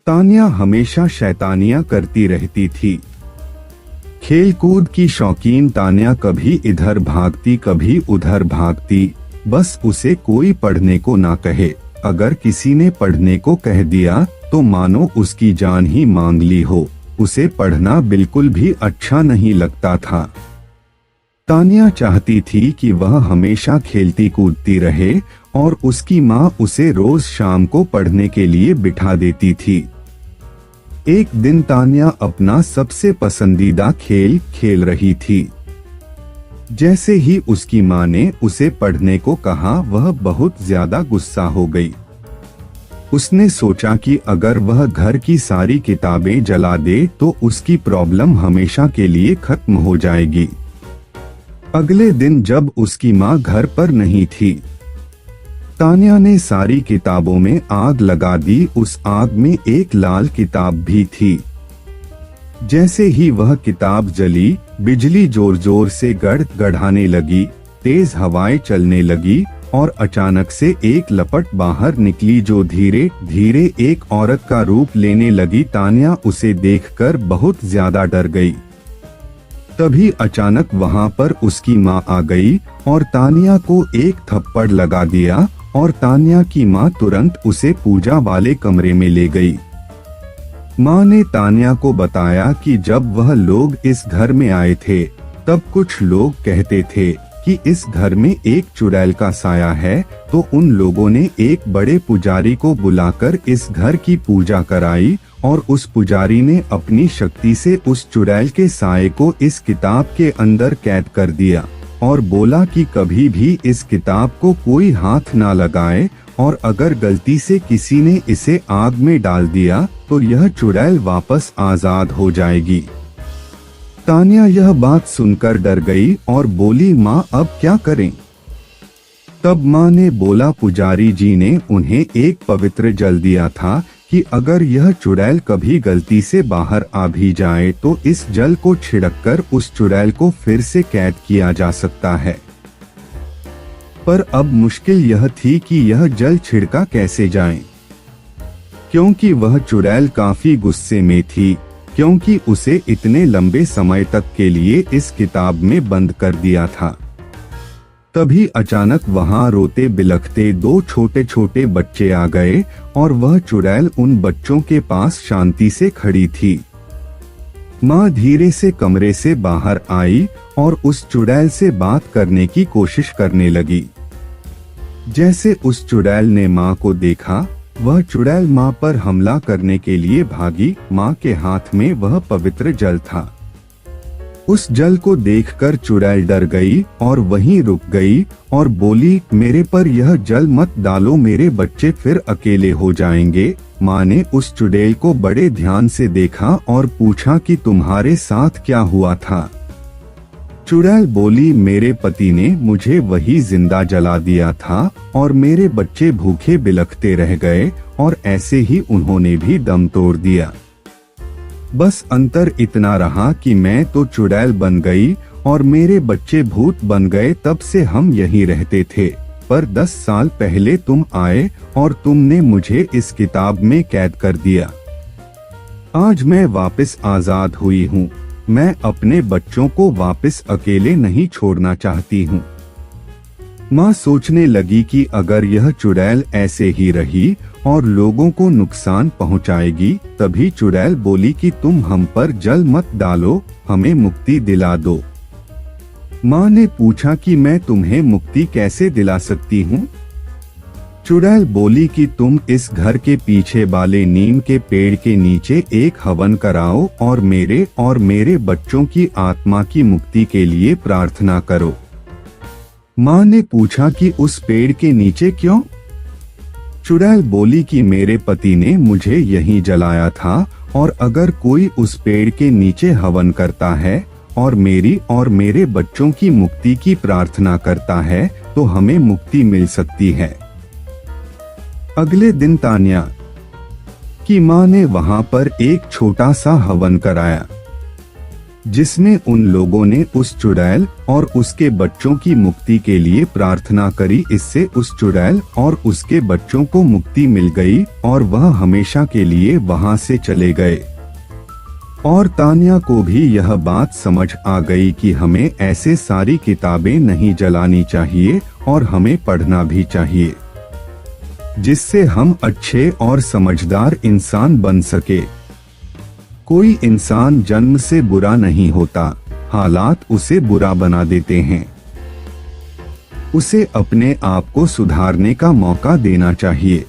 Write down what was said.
तान्या हमेशा शैतानियां करती रहती थी। खेलकूद की शौकीन तान्या कभी इधर भागती कभी उधर भागती, बस उसे कोई पढ़ने को ना कहे। अगर किसी ने पढ़ने को कह दिया तो मानो उसकी जान ही मांग ली हो। उसे पढ़ना बिल्कुल भी अच्छा नहीं लगता था। तान्या चाहती थी कि वह हमेशा खेलती कूदती रहे और उसकी माँ उसे रोज शाम को पढ़ने के लिए बिठा देती थी। एक दिन तान्या अपना सबसे पसंदीदा खेल खेल रही थी। जैसे ही उसकी माँ ने उसे पढ़ने को कहा, वह बहुत ज्यादा गुस्सा हो गई। उसने सोचा कि अगर वह घर की सारी किताबें जला दे तो उसकी प्रॉब्लम हमेशा के लिए खत्म हो जाएगी। अगले दिन जब उसकी माँ घर पर नहीं थी, तान्या ने सारी किताबों में आग लगा दी। उस आग में एक लाल किताब भी थी। जैसे ही वह किताब जली, बिजली जोर जोर से गड़गड़ाने लगी, तेज हवाएं चलने लगी और अचानक से एक लपट बाहर निकली जो धीरे धीरे एक औरत का रूप लेने लगी। तान्या उसे देखकर बहुत ज्यादा डर गई। तभी अचानक वहां पर उसकी माँ आ गई और तान्या को एक थप्पड़ लगा दिया और तान्या की माँ तुरंत उसे पूजा वाले कमरे में ले गई। माँ ने तान्या को बताया कि जब वह लोग इस घर में आए थे तब कुछ लोग कहते थे कि इस घर में एक चुड़ैल का साया है, तो उन लोगों ने एक बड़े पुजारी को बुलाकर इस घर की पूजा कराई और उस पुजारी ने अपनी शक्ति से उस चुड़ैल के साये को इस किताब के अंदर कैद कर दिया और बोला कि कभी भी इस किताब को कोई हाथ ना लगाए और अगर गलती से किसी ने इसे आग में डाल दिया तो यह चुड़ैल वापस आजाद हो जाएगी। तान्या यह बात सुनकर डर गई और बोली, माँ अब क्या करें? तब माँ ने बोला, पुजारी जी ने उन्हें एक पवित्र जल दिया था कि अगर यह चुड़ैल कभी गलती से बाहर आ भी जाए तो इस जल को छिड़ककर उस चुड़ैल को फिर से कैद किया जा सकता है। पर अब मुश्किल यह थी कि यह जल छिड़का कैसे जाए, क्योंकि वह चुड़ैल काफी गुस्से में थी, क्योंकि उसे इतने लंबे समय तक के लिए इस किताब में बंद कर दिया था। तभी अचानक वहां रोते बिलखते दो छोटे छोटे बच्चे आ गए और वह चुड़ैल उन बच्चों के पास शांति से खड़ी थी। माँ धीरे से कमरे से बाहर आई और उस चुड़ैल से बात करने की कोशिश करने लगी। जैसे उस चुड़ैल ने माँ को देखा, वह चुड़ैल माँ पर हमला करने के लिए भागी। माँ के हाथ में वह पवित्र जल था। उस जल को देखकर चुड़ैल डर गई और वहीं रुक गई और बोली, मेरे पर यह जल मत डालो, मेरे बच्चे फिर अकेले हो जाएंगे। माँ ने उस चुड़ैल को बड़े ध्यान से देखा और पूछा कि तुम्हारे साथ क्या हुआ था? चुड़ैल बोली, मेरे पति ने मुझे वही जिंदा जला दिया था और मेरे बच्चे भूखे बिलखते रह गए और ऐसे ही उन्होंने भी दम तोड़ दिया। बस अंतर इतना रहा कि मैं तो चुड़ैल बन गई और मेरे बच्चे भूत बन गए। तब से हम यहीं रहते थे, पर 10 साल पहले तुम आए और तुमने मुझे इस किताब में कैद कर दिया। आज मैं वापस आजाद हुई हूँ। मैं अपने बच्चों को वापस अकेले नहीं छोड़ना चाहती हूँ। माँ सोचने लगी कि अगर यह चुड़ैल ऐसे ही रही और लोगों को नुकसान पहुँचाएगी, तभी चुड़ैल बोली कि तुम हम पर जल मत डालो, हमें मुक्ति दिला दो। माँ ने पूछा कि मैं तुम्हें मुक्ति कैसे दिला सकती हूँ? चुड़ैल बोली कि तुम इस घर के पीछे वाले नीम के पेड़ के नीचे एक हवन कराओ और मेरे बच्चों की आत्मा की मुक्ति के लिए प्रार्थना करो। माँ ने पूछा कि उस पेड़ के नीचे क्यों? चुड़ैल बोली कि मेरे पति ने मुझे यहीं जलाया था और अगर कोई उस पेड़ के नीचे हवन करता है और मेरी और मेरे बच्चों की मुक्ति की प्रार्थना करता है तो हमें मुक्ति मिल सकती है। अगले दिन तान्या की माँ ने वहां पर एक छोटा सा हवन कराया। जिसमें उन लोगों ने उस चुड़ैल और उसके बच्चों की मुक्ति के लिए प्रार्थना करी। इससे उस चुड़ैल और उसके बच्चों को मुक्ति मिल गई और वह हमेशा के लिए वहां से चले गए। और तान्या को भी यह बात समझ आ गई कि हमें ऐसे सारी किताबें नहीं जलानी चाहिए और हमें पढ़ना भी चाहिए, जिससे हम अच्छे और समझदार इंसान बन सके। कोई इंसान जन्म से बुरा नहीं होता, हालात उसे बुरा बना देते हैं। उसे अपने आप को सुधारने का मौका देना चाहिए।